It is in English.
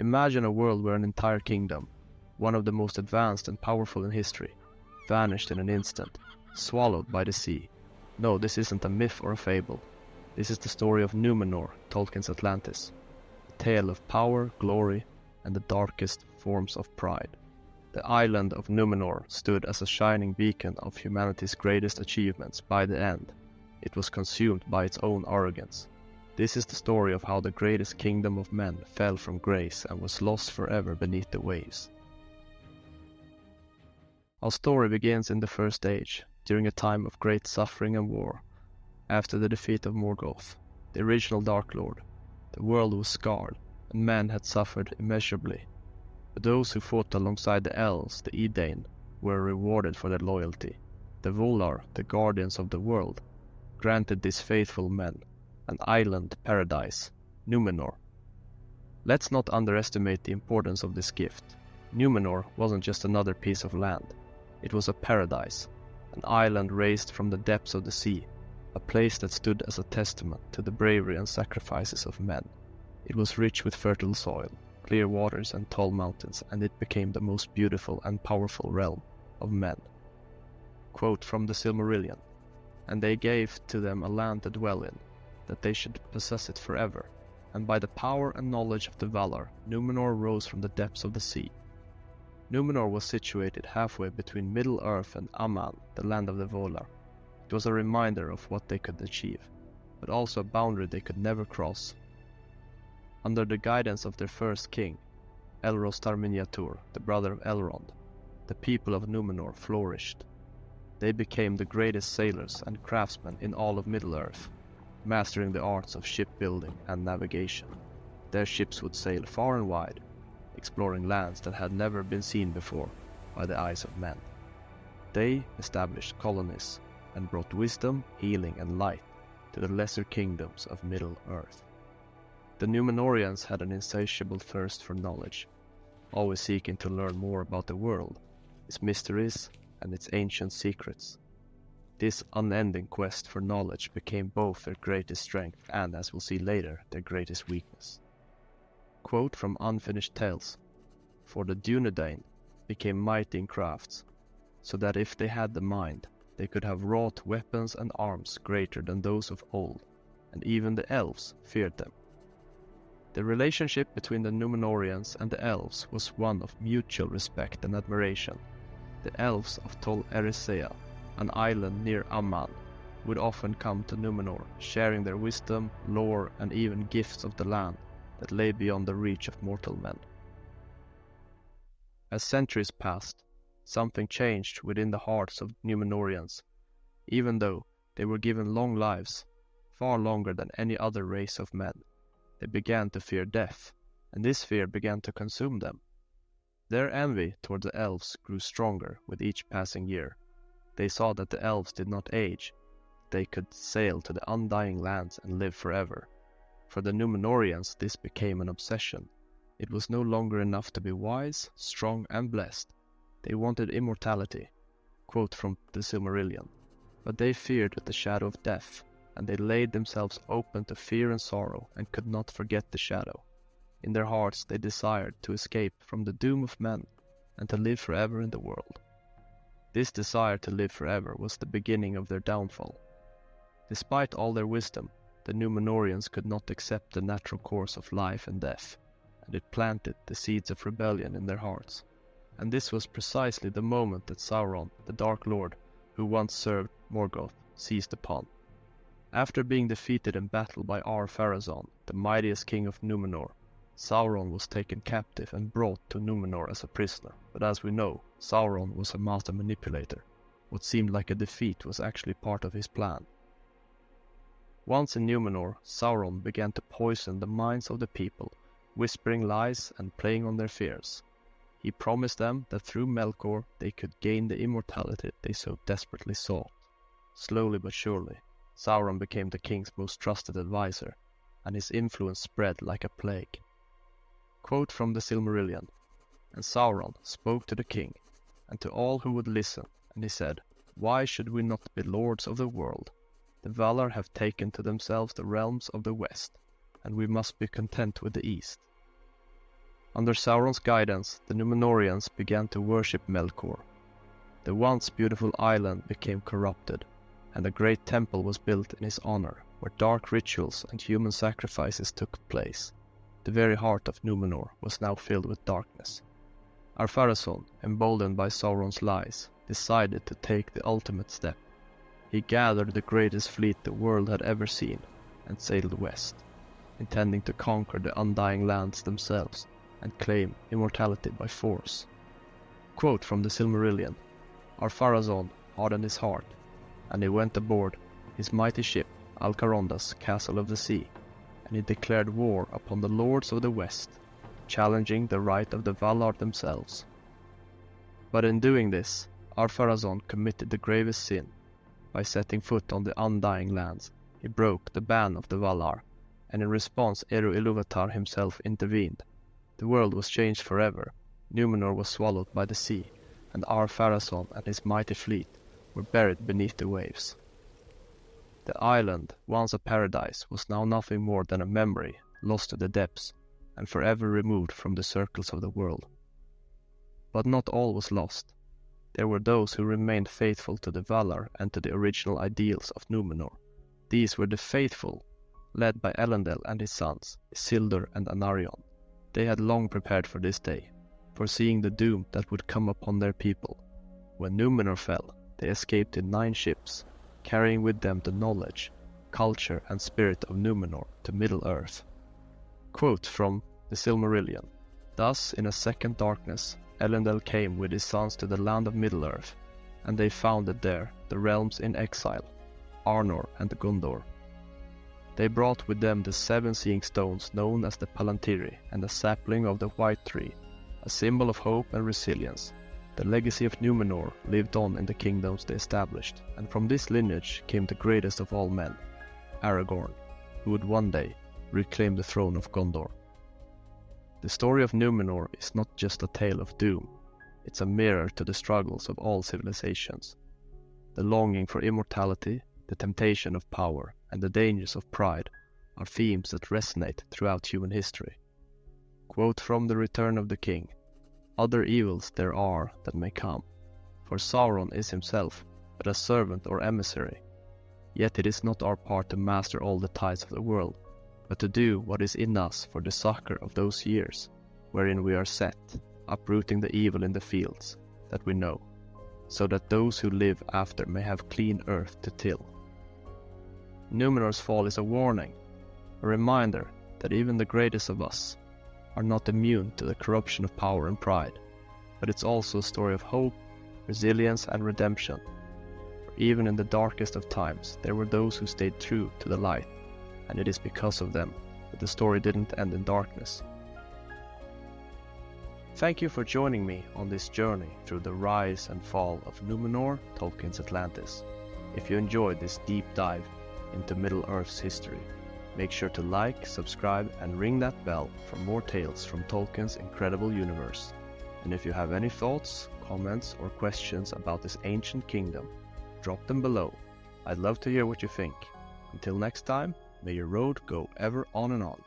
Imagine a world where an entire kingdom, one of the most advanced and powerful in history, vanished in an instant, swallowed by the sea. No, this isn't a myth or a fable. This is the story of Numenor, Tolkien's Atlantis. A tale of power, glory, and the darkest forms of pride. The island of Numenor stood as a shining beacon of humanity's greatest achievements. By the end, it was consumed by its own arrogance. This is the story of how the greatest kingdom of men fell from grace and was lost forever beneath the waves. Our story begins in the First Age, during a time of great suffering and war. After the defeat of Morgoth, the original Dark Lord, the world was scarred, and men had suffered immeasurably. But those who fought alongside the Elves, the Edain, were rewarded for their loyalty. The Valar, the guardians of the world, granted these faithful men an island paradise, Numenor. Let's not underestimate the importance of this gift. Numenor wasn't just another piece of land. It was a paradise, an island raised from the depths of the sea, a place that stood as a testament to the bravery and sacrifices of men. It was rich with fertile soil, clear waters and tall mountains, and it became the most beautiful and powerful realm of men. Quote from the Silmarillion, "And they gave to them a land to dwell in, that they should possess it forever, and by the power and knowledge of the Valar, Numenor rose from the depths of the sea." Numenor was situated halfway between Middle-earth and Aman, the land of the Valar. It was a reminder of what they could achieve, but also a boundary they could never cross. Under the guidance of their first king, Elros Tar-Minyatur, the brother of Elrond, the people of Numenor flourished. They became the greatest sailors and craftsmen in all of Middle-earth, mastering the arts of shipbuilding and navigation. Their ships would sail far and wide, exploring lands that had never been seen before by the eyes of men. They established colonies and brought wisdom, healing, and light to the lesser kingdoms of Middle-earth. The Númenóreans had an insatiable thirst for knowledge, always seeking to learn more about the world, its mysteries, and its ancient secrets. This unending quest for knowledge became both their greatest strength and, as we'll see later, their greatest weakness. Quote from Unfinished Tales, "For the Dunedain became mighty in crafts, so that if they had the mind, they could have wrought weapons and arms greater than those of old, and even the elves feared them." The relationship between the Númenóreans and the elves was one of mutual respect and admiration. The elves of Tol-Eressëa, an island near Amman, would often come to Númenor, sharing their wisdom, lore, and even gifts of the land that lay beyond the reach of mortal men. As centuries passed, something changed within the hearts of Númenóreans. Even though they were given long lives, far longer than any other race of men, they began to fear death, and this fear began to consume them. Their envy toward the elves grew stronger with each passing year. They saw that the elves did not age. They could sail to the undying lands and live forever. For the Númenóreans, this became an obsession. It was no longer enough to be wise, strong, and blessed. They wanted immortality. Quote from the Silmarillion. But they feared the shadow of death, and they laid themselves open to fear and sorrow, and could not forget the shadow. In their hearts they desired to escape from the doom of men, and to live forever in the world. This desire to live forever was the beginning of their downfall. Despite all their wisdom, the Númenóreans could not accept the natural course of life and death, and it planted the seeds of rebellion in their hearts. And this was precisely the moment that Sauron, the Dark Lord, who once served Morgoth, seized upon. After being defeated in battle by Ar-Pharazôn, the mightiest king of Numenor, Sauron was taken captive and brought to Numenor as a prisoner. But as we know, Sauron was a master manipulator. What seemed like a defeat was actually part of his plan. Once in Numenor, Sauron began to poison the minds of the people, whispering lies and playing on their fears. He promised them that through Melkor they could gain the immortality they so desperately sought. Slowly but surely, Sauron became the king's most trusted advisor, and his influence spread like a plague. Quote from the Silmarillion, "And Sauron spoke to the king, and to all who would listen, and he said, 'Why should we not be lords of the world? The Valar have taken to themselves the realms of the west, and we must be content with the east.'" Under Sauron's guidance, the Númenóreans began to worship Melkor. The once beautiful island became corrupted, and a great temple was built in his honor, where dark rituals and human sacrifices took place. The very heart of Númenor was now filled with darkness. Ar-Pharazôn, emboldened by Sauron's lies, decided to take the ultimate step. He gathered the greatest fleet the world had ever seen and sailed west, intending to conquer the undying lands themselves and claim immortality by force. Quote from the Silmarillion: Ar-Pharazôn hardened his heart, and he went aboard his mighty ship Alcaronda's Castle of the Sea, and he declared war upon the lords of the West, challenging the right of the Valar themselves. But in doing this, Ar-Pharazôn committed the gravest sin. By setting foot on the undying lands, he broke the ban of the Valar, and in response Eru-Ilúvatar himself intervened. The world was changed forever. Númenor was swallowed by the sea, and Ar-Pharazôn and his mighty fleet were buried beneath the waves. The island, once a paradise, was now nothing more than a memory, lost to the depths, and forever removed from the circles of the world. But not all was lost. There were those who remained faithful to the Valar and to the original ideals of Númenor. These were the faithful, led by Elendil and his sons, Isildur and Anarion. They had long prepared for this day, foreseeing the doom that would come upon their people. When Númenor fell, they escaped in 9 ships, carrying with them the knowledge, culture and spirit of Númenor to Middle-earth. Quote from the Silmarillion: Thus, in a second darkness, Elendil came with his sons to the land of Middle-earth, and they founded there the realms in exile, Arnor and Gondor. They brought with them the 7 seeing stones known as the Palantiri and the sapling of the White Tree, a symbol of hope and resilience. The legacy of Númenor lived on in the kingdoms they established, and from this lineage came the greatest of all men, Aragorn, who would one day reclaim the throne of Gondor. The story of Númenor is not just a tale of doom, it's a mirror to the struggles of all civilizations. The longing for immortality, the temptation of power, and the dangers of pride are themes that resonate throughout human history. Quote from The Return of the King: Other evils there are that may come, for Sauron is himself but a servant or emissary. Yet it is not our part to master all the tides of the world, but to do what is in us for the succor of those years, wherein we are set, uprooting the evil in the fields that we know, so that those who live after may have clean earth to till. Númenor's fall is a warning, a reminder that even the greatest of us are not immune to the corruption of power and pride, but it's also a story of hope, resilience and redemption. For even in the darkest of times, there were those who stayed true to the light, and it is because of them that the story didn't end in darkness. Thank you for joining me on this journey through the rise and fall of Númenor, Tolkien's Atlantis. If you enjoyed this deep dive into Middle-earth's history, make sure to like, subscribe and ring that bell for more tales from Tolkien's incredible universe. And if you have any thoughts, comments or questions about this ancient kingdom, drop them below. I'd love to hear what you think. Until next time, may your road go ever on and on.